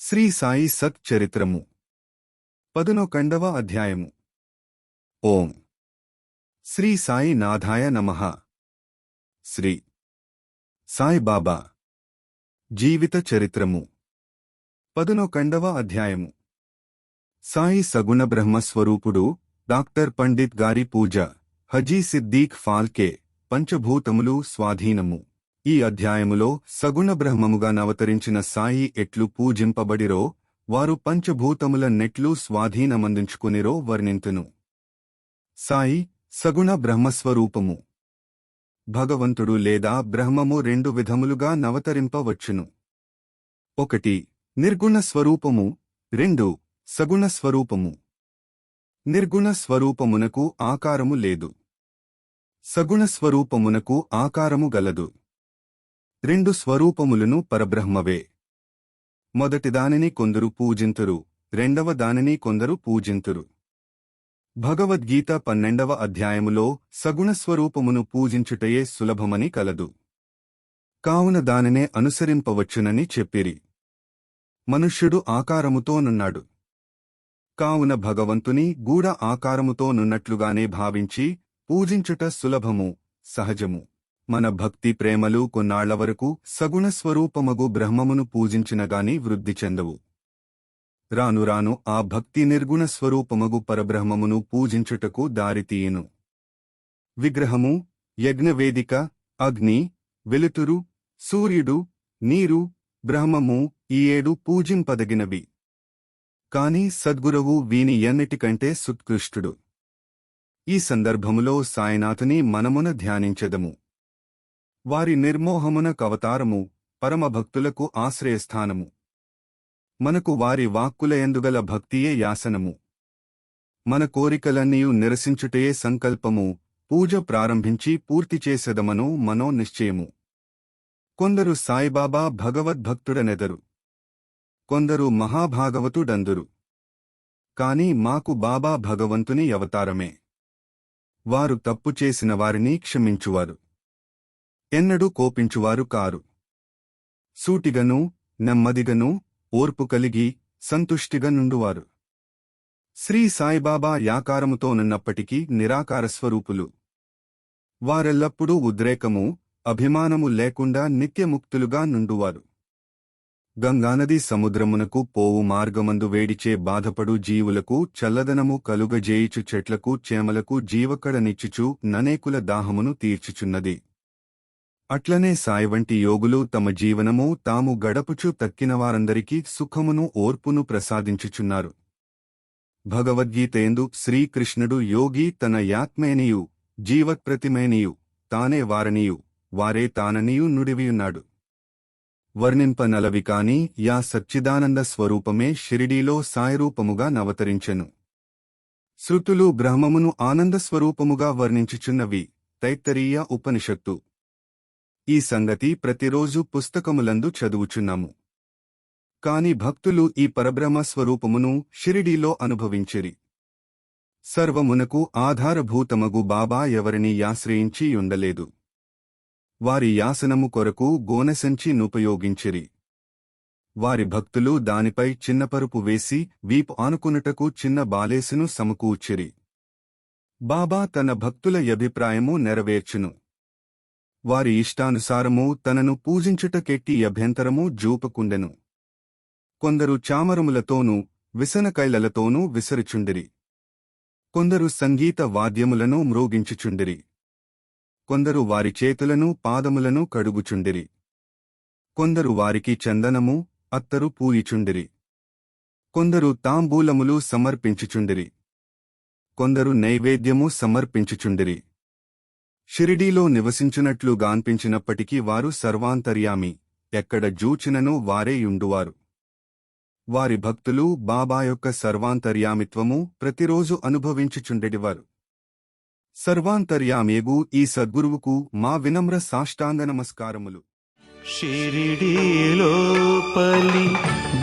శ్రీ సాయి సత్ చరిత్రము 11వ అధ్యాయము. ఓం శ్రీ సాయి నాథాయ నమః. శ్రీ సాయి బాబా జీవిత చరిత్రము 11వ అధ్యాయము. సాయి సగుణ బ్రహ్మస్వరూపుడు డాక్టర్ పండిత్ గారి పూజ. హజీ సిద్దీక్ ఫాల్కే. పంచభూతములు స్వాధీనము. ఈ అధ్యాయములో సగుణ బ్రహ్మముగా నవతరించిన సాయి ఎట్లు పూజింపబడిరో, వారు పంచభూతముల నెట్లు స్వాధీనమందించుకునిరో వర్ణింతును. సాయి సగుణ బ్రహ్మస్వరూపము. భగవంతుడు లేదా బ్రహ్మము రెండు విధములుగా నవతరింపవచ్చును. 1. నిర్గుణ స్వరూపము. 2. సగుణ స్వరూపము. నిర్గుణ స్వరూపమునకు ఆకారము లేదు. సగుణ స్వరూపమునకు ఆకారము గలదు. రెండు స్వరూపములను పరబ్రహ్మవే. మొదటిదానిని కొందరు పూజింతురు, రెండవ దానిని కొందరు పూజింతురు. భగవద్గీత 12వ అధ్యాయములో సగుణ స్వరూపమును పూజించుటయే సులభమని కలదు. కావున దానినే అనుసరింపవచ్చునని చెప్పిరి. మనుష్యుడు ఆకారముతోనున్నాడు. కావున భగవంతుని గూఢ ఆకారముతోనున్నట్లుగానే భావించి పూజించుట సులభము, సహజము. మన భక్తి ప్రేమలు కొన్నాళ్ల వరకు సగుణ స్వరూపమగు బ్రహ్మమును పూజించినగాని వృద్ధి చెందవు. రాను రాను ఆ భక్తి నిర్గుణ స్వరూపమగు పరబ్రహ్మమును పూజించుటకు దారితీయును. విగ్రహము, యజ్ఞవేదిక, అగ్ని, వెలుతురు, సూర్యుడు, నీరు, బ్రహ్మము ఈ 7 పూజింపదగినవి. కాని సద్గురువు వీని ఎన్నిటికంటే సుత్కృష్టుడు. ఈ సందర్భములో సాయినాథుని మనమున ధ్యానించెదము. వారి నిర్మోహమున కవతారము, పరమభక్తులకు ఆశ్రయస్థానము. మనకు వారి వాక్కులయందుగల భక్తియే యాసనము. మన కోరికలన్నీయు నిరసించుటయే సంకల్పము. పూజ ప్రారంభించి పూర్తి చేసెదమను మనో నిశ్చయము. కొందరు సాయిబాబా భగవద్భక్తుడనెదరు, కొందరు మహాభాగవతుడందురు. కాని మాకు బాబా భగవంతుని అవతారమే. వారు తప్పు చేసిన వారిని క్షమించువారు, ఎన్నడూ కోపించువారు కారు. సూటిగను, నెమ్మదిగను, ఓర్పు కలిగి సంతుష్టిగా నుండువారు. శ్రీ సాయిబాబా యాకారముతోనున్నప్పటికీ నిరాకారస్వరూపులు. వారెల్లప్పుడూ ఉద్రేకము, అభిమానము లేకుండా నిత్యముక్తులుగా నుండువారు. గంగానది సముద్రమునకు పోవు మార్గమందు వేడిచే బాధపడు జీవులకు చల్లదనము కలుగజేయుచు చెట్లకు చేమలకు జీవకడనిచ్చుచు ననేకుల దాహమును తీర్చుచున్నది. అట్లనే సాయివంటి యోగులు తమ జీవనము తాము గడపుచు తక్కినవారందరికీ సుఖమును ఓర్పును ప్రసాదించుచున్నారు. భగవద్గీతయందు శ్రీకృష్ణుడు యోగి తన యాత్మేనియు జీవత్ప్రతిమేనియు తానే వారనియు వారే తాననియు నుడివియున్నాడు. వర్ణింపనలవి కాని యా సచ్చిదానంద స్వరూపమే షిరిడీలో సాయిరూపముగా నవతరించెను. శృతులు బ్రహ్మమును ఆనందస్వరూపముగా వర్ణించుచున్నవి. తైత్తరీయ ఉపనిషత్తు. ఈ సంగతి ప్రతిరోజు పుస్తకములందు చదువుచున్నాము. కాని భక్తులు ఈ పరబ్రహ్మ స్వరూపమును షిరిడీలో అనుభవించిరి. సర్వమునకు ఆధారభూతమగు బాబా ఎవరిని యాశ్రయించి ఉండలేదు. వారి యాసనము కొరకు గోనెసంచి నుపయోగించిరి. వారి భక్తులు దానిపై చిన్నపరుపు వేసి వీపు ఆనుకునుటకు చిన్న బాలేసును సమకూర్చిరి. బాబా తన భక్తుల అభిప్రాయము నెరవేర్చును. వారి ఇష్టానుసారము తనను పూజించుటకెట్టి అభ్యంతరము జూపకుండెను. కొందరు చామరములతోనూ విసనకైలలతోనూ విసరుచుండిరి. కొందరు సంగీత వాద్యములను మ్రోగించుచుండిరి. కొందరు వారి చేతులను పాదములను కడుగుచుండిరి. కొందరు వారికి చందనము, అత్తరు పూయిచుండిరి. కొందరు తాంబూలములు సమర్పించుచుండిరి. కొందరు నైవేద్యము సమర్పించుచుండిరి. షిరిడీలో నివసించునట్లు గాన్పించినప్పటికీ వారు సర్వాంతర్యామి, ఎక్కడ జూచినను వారే యుండువారు. వారి భక్తులు బాబా యొక్క సర్వాంతర్యామిత్వము ప్రతిరోజు అనుభవించుచుండెడివారు. సర్వాంతర్యామేగు ఈ సద్గురువుకు మా వినమ్ర సాష్టాంగ నమస్కారములు. షిరిడీలోపలి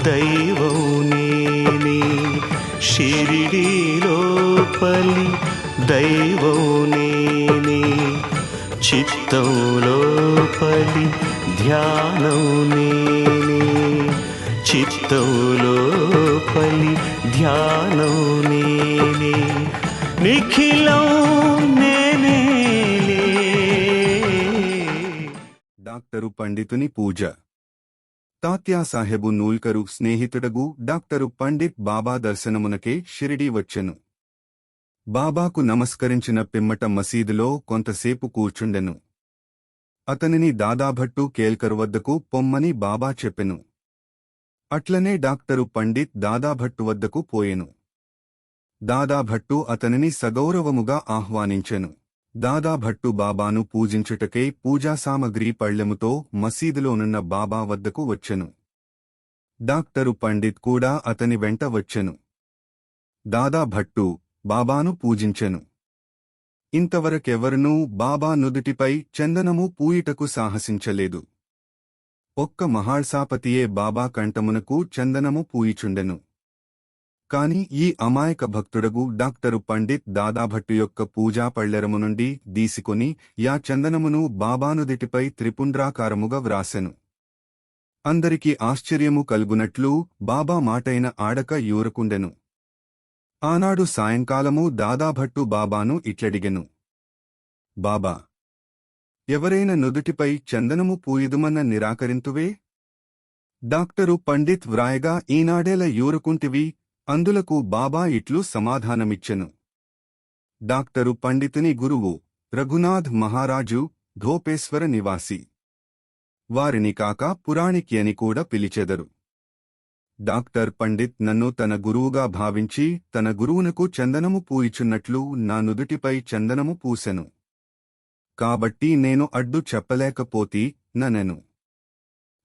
దైవం నేనే, షిరిడీలోపలి దైవం నేనే, చిత్తంలోపలి ధ్యానం నేనే, చిత్తంలోపలి ధ్యానం నేనే నిఖిలం నేనేలే. డాక్టరు పండితుని పూజ. తాత్యాసాహెబు నూల్కరు స్నేహితుడగు డాక్టరు పండిత్ బాబా దర్శనమునకే షిరిడీ వచ్చెను. బాబాకు నమస్కరించిన పిమ్మట మసీదులో కొంతసేపు కూర్చుండెను. అతనిని దాదాభట్టు కేల్కరు వద్దకు పొమ్మని బాబా చెప్పెను. అట్లనే డాక్టరు పండిత్ దాదాభట్టు వద్దకు పోయెను. దాదాభట్టు అతనిని సగౌరవముగా ఆహ్వానించెను. దాదాభట్టు బాబాను పూజించుటకై పూజాసామగ్రి పళ్ళెముతో మసీదులోనున్న బాబా వద్దకు వచ్చెను. డాక్టరు పండిత్ కూడా అతని వెంట వచ్చెను. దాదాభట్టు బాబాను పూజించెను. ఇంతవరకెవరునూ బాబా నుదుటిపై చందనము పూయుటకు సాహసించలేదు. ఒక్క మహాళ్సాపతియే బాబా కంఠమునకు చందనము పూయిచుండెను. కాని ఈ అమాయక భక్తుడగు డాక్టరు పండిత్ దాదాభట్టు యొక్క పూజా పళ్ళెరము నుండి దీసికొని యా చందనమును బాబానుదిటిపై త్రిపుండ్రాకారముగా వ్రాసెను. అందరికి ఆశ్చర్యము కలుగునట్లు బాబా మాటైన ఆడక యూరకుండెను. ఆనాడు సాయంకాలము దాదాభట్టు బాబాను ఇట్లడిగెను. బాబా, ఎవరైనా నుదుటిపై చందనము పూయిదుమన్న నిరాకరింతువే? డాక్టరు పండిత్ వ్రాయగా ఈనాడేల యూరకుంటివి? అందులకు బాబా ఇట్లు సమాధానమిచ్చెను. డాక్టరు పండితుని గురువు రఘునాథ్ మహారాజు ధోపేశ్వర నివాసి. వారిని కాక పురాణికి అని కూడా పిలిచెదరు. డాక్టర్ పండిత్ నన్ను తన గురువుగా భావించి తన గురువునకు చందనము పూయిచున్నట్లు నా నుదుటిపై చందనము పూసెను. కాబట్టి నేను అడ్డు చెప్పలేకపోతీ ననెను.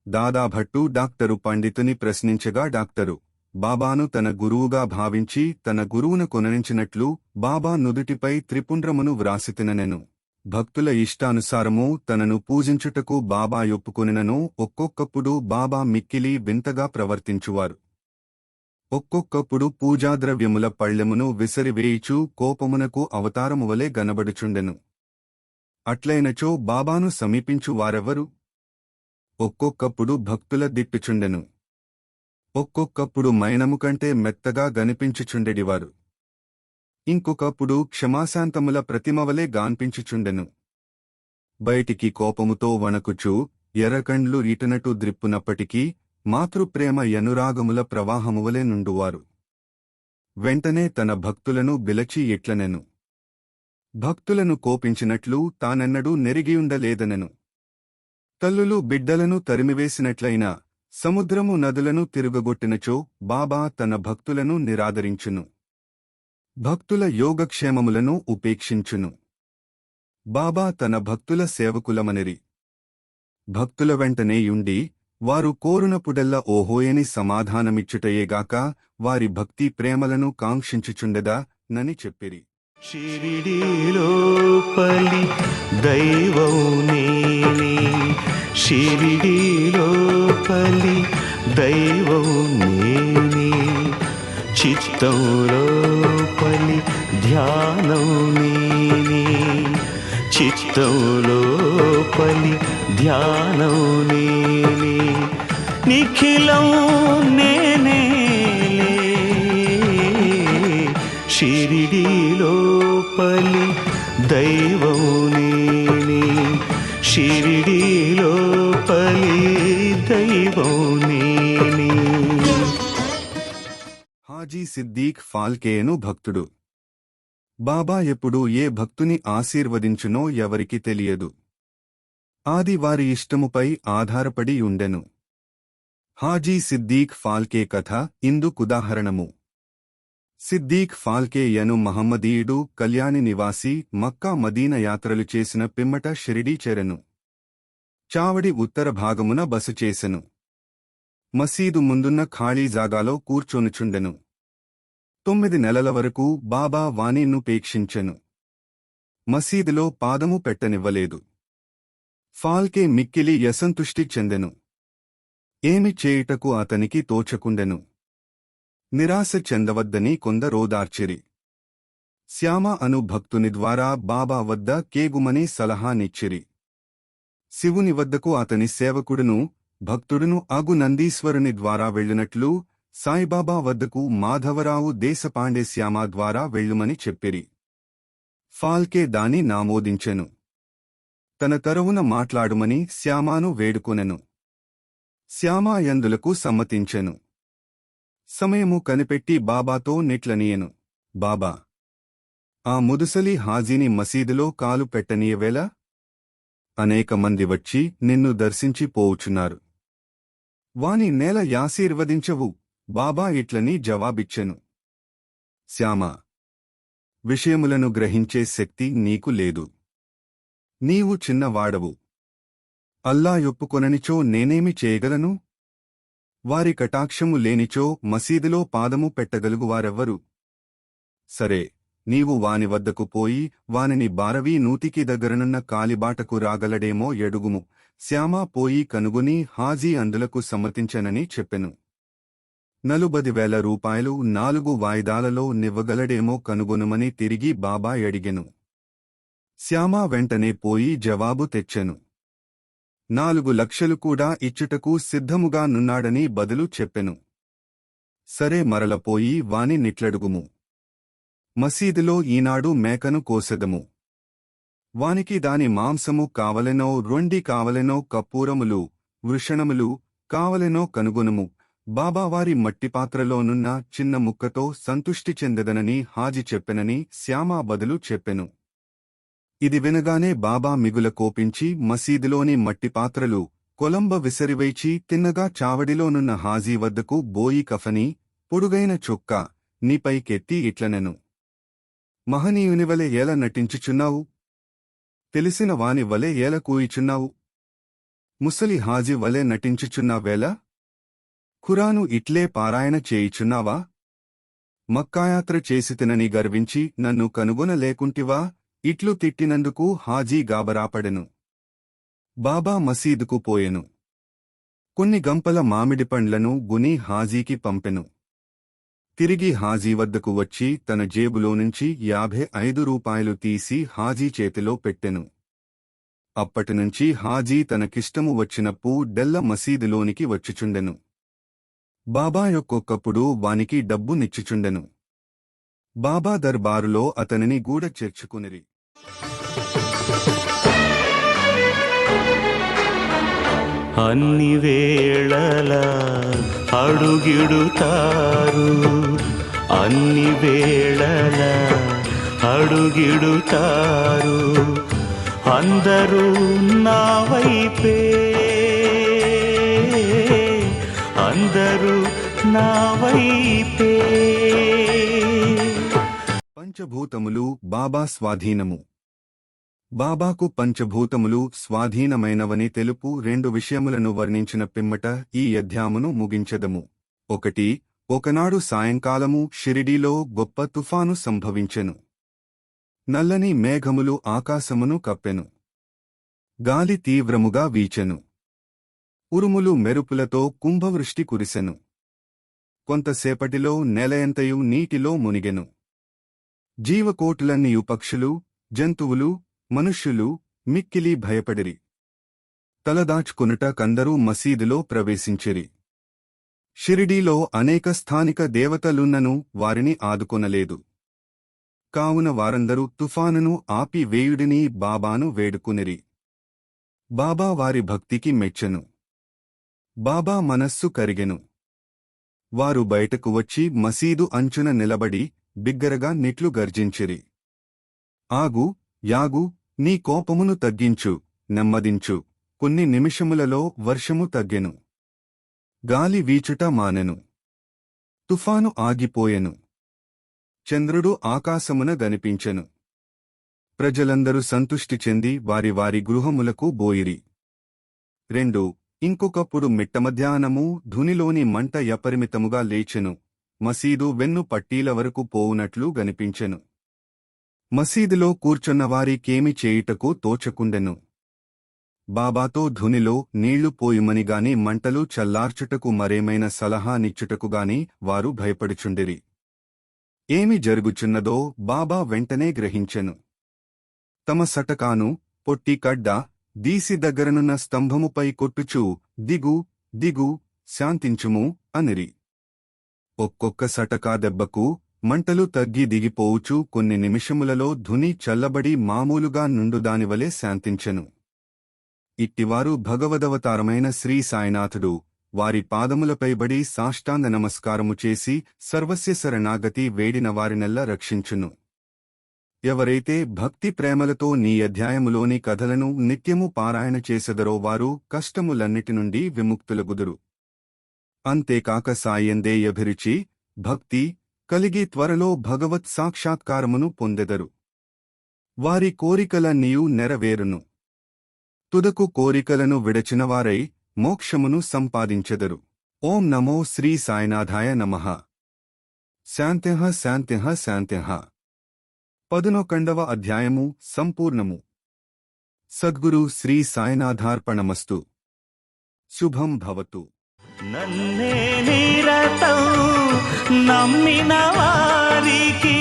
దాదాభట్టు డాక్టరు పండితుని ప్రశ్నించగా డాక్టరు బాబాను తన గురువుగా భావించి తన గురువును కొనరించినట్లు బాబా నుదుటిపై త్రిపుండ్రమును వ్రాసితిననెను. భక్తుల ఇష్టానుసారము తనను పూజించుటకు బాబా ఒప్పుకొనినను ఒక్కొక్కప్పుడు బాబా మిక్కిలి వింతగా ప్రవర్తించువారు. ఒక్కొక్కప్పుడు పూజాద్రవ్యముల పళ్ళెమును విసరివేయిచూ కోపమునకు అవతారమువలే గనబడుచుండెను. అట్లైనచో బాబాను సమీపించు వారెవరు? ఒక్కొక్కప్పుడు భక్తుల దిట్టుచుండెను. ఒక్కొక్కప్పుడు మైనము కంటే మెత్తగా గనిపించుచుండెడివారు. ఇంకొకప్పుడు క్షమాశాంతముల ప్రతిమవలే గాన్పించుచుండెను. బయటికి కోపముతో వణకుచూ ఎర్రకండ్లు ఈటనటు ద్రిప్పునప్పటికీ మాతృప్రేమ యనురాగముల ప్రవాహమువలే నుండువారు. వెంటనే తన భక్తులను బిలచి ఇట్లనెను. భక్తులను కోపించినట్లు తానెన్నడూ నెరిగియుండలేదనెను. తల్లులు బిడ్డలను తరిమివేసినట్లయినా సముద్రము నదులను తిరుగగొట్టినచో బాబా తన భక్తులను నిరాదరించును. భక్తుల యోగక్షేమములను ఉపేక్షించును. బాబా తన భక్తుల సేవకులమనిరి. భక్తుల వెంటనే యుండి వారు కోరునపుడెల్ల ఓహోయని సమాధానమిచ్చుటయేగాక వారి భక్తి ప్రేమలను కాంక్షించుచుండెదా నని చెప్పిరి. షిరిడీలోపలి దైవం నేనే షిరిడీలోపలి దైవం నేనే చిత్తంలోపలి ధ్యానం నేనే చిత్తంలోపలి ధ్యానం నేనే నిఖిలం నేనేలే. షిరిడీలోపలి దైవం నేనే షిరిడీలోపలి దైవం నేనే. హాజీ సిద్దీక్ ఫాల్కేను భక్తుడు. బాబా ఎప్పుడు ఏ భక్తుని ఆశీర్వదించునో ఎవరికి తెలియదు. ఆది వారి ఇష్టముపై ఆధారపడి ఉండెను. హాజీ సిద్దీక్ ఫాల్కే కథ ఇందుకుదాహరణము. సిద్దీక్ ఫాల్కే యను మహమ్మదీయుడు కళ్యాణి నివాసి మక్కా మదీన యాత్రలు చేసిన పిమ్మట షిరిడీ చేరెను. చావడి ఉత్తర భాగమున బస చేసెను. మసీదు ముందున్న ఖాళీ జాగాలో కూర్చొనుచుండెను. 9 నెలల వరకు బాబా వాణిను పేక్షించెను. మసీదులో పాదము పెట్టనివ్వలేదు. ఫాల్కే మిక్కిలి యసంతుష్టి చెందెను. ఏమి చేయుటకు అతనికి తోచకుండెను. నిరాశ చెందవద్దని కొందరోదార్చిరి. శ్యామ అను భక్తుని ద్వారా బాబా వద్ద కేగుమని సలహానిచ్చిరి. శివుని వద్దకు అతని సేవకుడును భక్తుడును అగు నందీశ్వరుని ద్వారా వెళ్ళినట్లు సాయిబాబా వద్దకు మాధవరావు దేశపాండే శ్యామ ద్వారా వెళ్ళుమని చెప్పిరి. ఫాల్కే దాని నామోదించెను. తన తరవున మాట్లాడుమని శ్యామాను వేడుకొనెను. శ్యామా యందులకు సమ్మతించెను. సమయము కనిపెట్టి బాబాతో నిట్లనీయెను. బాబా, ఆ ముదుసలి హాజీని మసీదులో కాలు పెట్టనీయవేళ? అనేక మంది వచ్చి నిన్ను దర్శించి పోవుచున్నారు. వాని నేల యాశీర్వదించవు. బాబా ఇట్లని జవాబిచ్చెను. శ్యామా, విషయములను గ్రహించే శక్తి నీకు లేదు. నీవు చిన్నవాడవు. అల్లా యొప్పుకొననిచో నేనేమి చేయగలను? వారి కటాక్షము లేనిచో మసీదులో పాదము పెట్టగలుగువారెవ్వరు? సరే, నీవు వాని వద్దకు పోయి వానిని బారవీ నూతికి దగ్గరనున్న కాలిబాటకు రాగలడేమో ఎడుగుము. శ్యామా పోయి కనుగొని హాజీ అందులకు సమ్మతించెనని చెప్పెను. 40,000 రూపాయలు 4 వాయిదాలలో నివ్వగలడేమో కనుగొనుమని తిరిగి బాబా అడిగెను. శ్యామా వెంటనే పోయి జవాబు తెచ్చెను. 4 లక్షలు కూడా ఇచ్చుటకు సిద్ధముగా నున్నాడని బదులు చెప్పెను. సరే, మరలపోయి వాని నిట్లడుగుము. మసీదులో ఈనాడు మేకను కోసెదము. వానికి దాని మాంసము కావలెనో, రొండి కావలెనో, కప్పూరములు, వృషణములు కావలెనో కనుగొనుము. బాబావారి మట్టిపాత్రలోనున్న చిన్న ముక్కతో సంతుష్టి చెందెదనని హాజీ చెప్పెనని శ్యామా బదులు చెప్పెను. ఇది వినగానే బాబా మిగుల కోపించి మసీదులోని మట్టిపాత్రలు కొలంబ విసరివైచి తిన్నగా చావడిలోనున్న హాజీ వద్దకు బోయి కఫనీ, పొడుగైన చొక్కా నీపైకెత్తి ఇట్లనెను. మహనీయునివలె ఏల నటించుచున్నావు? తెలిసిన వాని వలె ఏల కూయిచున్నావు? ముసలి హాజీ వలె నటించుచున్నావేళ? ఖురాను ఇట్లే పారాయణ చేయిచున్నావా? మక్కాయాత్ర చేసితినని గర్వించి నన్ను కనుగొనలేకుంటివా? ఇట్లు తిట్టినందుకు హాజీ గాబరాపడెను. బాబా మసీదుకు పోయెను. కొన్ని గంపల మామిడి పండ్లను గుని హాజీకి పంపెను. తిరిగి హాజీ వద్దకు వచ్చి తన జేబులోనుంచి 55 రూపాయలు తీసి హాజీ చేతిలో పెట్టెను. అప్పటినుంచి హాజీ తనకిష్టము వచ్చినప్పు డెల్ల మసీదులోనికి వచ్చుచుండెను. బాబా యొక్కొక్కప్పుడు వానికి డబ్బు నిచ్చుచుండెను. బాబా దర్బారులో అతనిని గూడ చేర్చుకునిరి. అన్ని వేళల అడుగిడుతారు, అన్ని వేళల అడుగిడుతారు. అందరూ నా వైపే, అందరూ నా వైపే. పంచభూతములు బాబా స్వాధీనము. బాబాకు పంచభూతములు స్వాధీనమైనవని తెలుపు 2 విషయములను వర్ణించిన పిమ్మట ఈ అధ్యాయమును ముగించెదము. 1. ఒకనాడు సాయంకాలము షిరిడీలో గొప్ప తుఫాను సంభవించెను. నల్లని మేఘములు ఆకాశమును కప్పెను. గాలి తీవ్రముగా వీచెను. ఉరుములు మెరుపులతో కుంభవృష్టి కురిసెను. కొంతసేపటిలో నెలయంతయు నీటిలో మునిగెను. జీవకోటులన్నియు పక్షులు, జంతువులు, మనుష్యులు మిక్కిలి భయపడిరి. తలదాచుకొనుట కందరూ మసీదులో ప్రవేశించిరి. షిరిడీలో అనేక స్థానిక దేవతలున్నను వారిని ఆదుకొనలేదు. కావున వారందరూ తుఫానును ఆపి వేయుడిని బాబాను వేడుకునిరి. బాబా వారి భక్తికి మెచ్చెను. బాబా మనస్సు కరిగెను. వారు బయటకు వచ్చి మసీదు అంచున నిలబడి బిగ్గరగా నిట్లు గర్జించిరి. ఆగు, యాగు, నీ కోపమును తగ్గించు, నెమ్మదించు. కొన్ని నిమిషములలో వర్షము తగ్గెను. గాలి వీచుట మానెను. తుఫాను ఆగిపోయెను. చంద్రుడు ఆకాశమున గనిపించెను. ప్రజలందరూ సంతుష్టి చెంది వారి వారి గృహములకు బోయిరి. 2. ఇంకొకప్పుడు మిట్టమధ్యాహ్నము ధునిలోని మంట యపరిమితముగా లేచెను. మసీదు వెన్ను పట్టీల వరకు పోవునట్లు గనిపించెను. మసీదులో కూర్చున్నవారికేమి చేయుటకు తోచకుండెను. బాబాతో ధునిలో నీళ్లు పోయుమనిగాని మంటలు చల్లార్చుటకు మరేమైనా సలహా నిచ్చుటకుగాని వారు భయపడుచుండిరి. ఏమి జరుగుచున్నదో బాబా వెంటనే గ్రహించెను. తమ సటకాను, పొట్టి కడ్డ, దీసి దగ్గరనున్న స్తంభముపై కొట్టుచూ దిగు దిగు శాంతించుము అనిరి. ఒక్కొక్క సటకా దెబ్బకు మంటలు తగ్గి దిగిపోవుచూ కొన్ని నిమిషములలో ధుని చల్లబడి మామూలుగా నుండుదానివలే శాంతించెను. ఇట్టివారు భగవదవతారమైన శ్రీ సాయినాథుడు వారి పాదములపైబడి సాష్టాంగ నమస్కారము చేసి సర్వస్య శరణాగతి వేడిన వారినెల్ల రక్షించును. ఎవరైతే భక్తి ప్రేమలతో నీ అధ్యాయములోని కథలను నిత్యము పారాయణ చేసెదరో వారు కష్టములన్నిటి నుండి విముక్తులగుదురు. అంతేకాక సాయందే అభిరుచి భక్తి కలిగి త్వరలో భగవత్ సాక్షాత్కారమును పొందెదరు. వారి కోరికలన్నీయూ నెరవేరును. తుదకు కోరికలను విడచినవారై మోక్షమును సంపాదించెదరు. ఓం నమో శ్రీ సాయినాథాయ నమః. శాంత్యః శాంత్యః శాంత్యః. 11వ అధ్యాయము సంపూర్ణము. సద్గురు శ్రీ సాయినాథార్పణమస్తు. శుభం భవతు. నన్నే నిరతం నమ్మిన వారికి,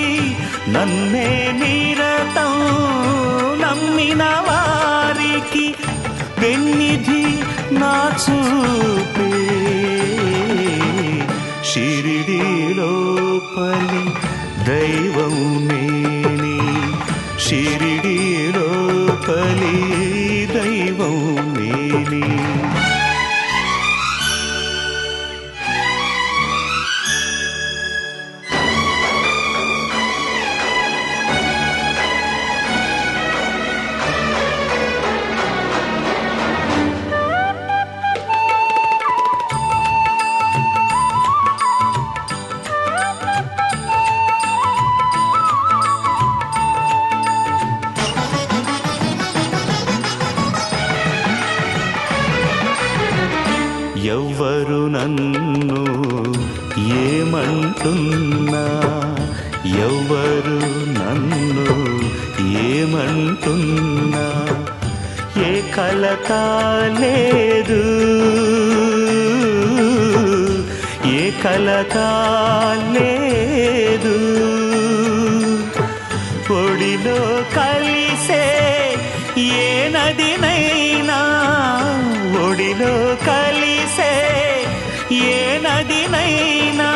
నన్నే నిరతం నమ్మిన వారికి వెన్నిధి నా చూపే షిరిడీలోపలి దైవం నేనే, షిరిడీలోపలి దైవం నేనే. ఎవ్వరు నన్ను ఏమంటున్నా, ఎవ్వరు నన్ను ఏమంటున్నా, ఏ కలత లేదు, ఏ కలత లేదు. ఒడిలో కలిసే ఏ నదినైనా, ఒడిలో కలిసే ఏ నదినైనా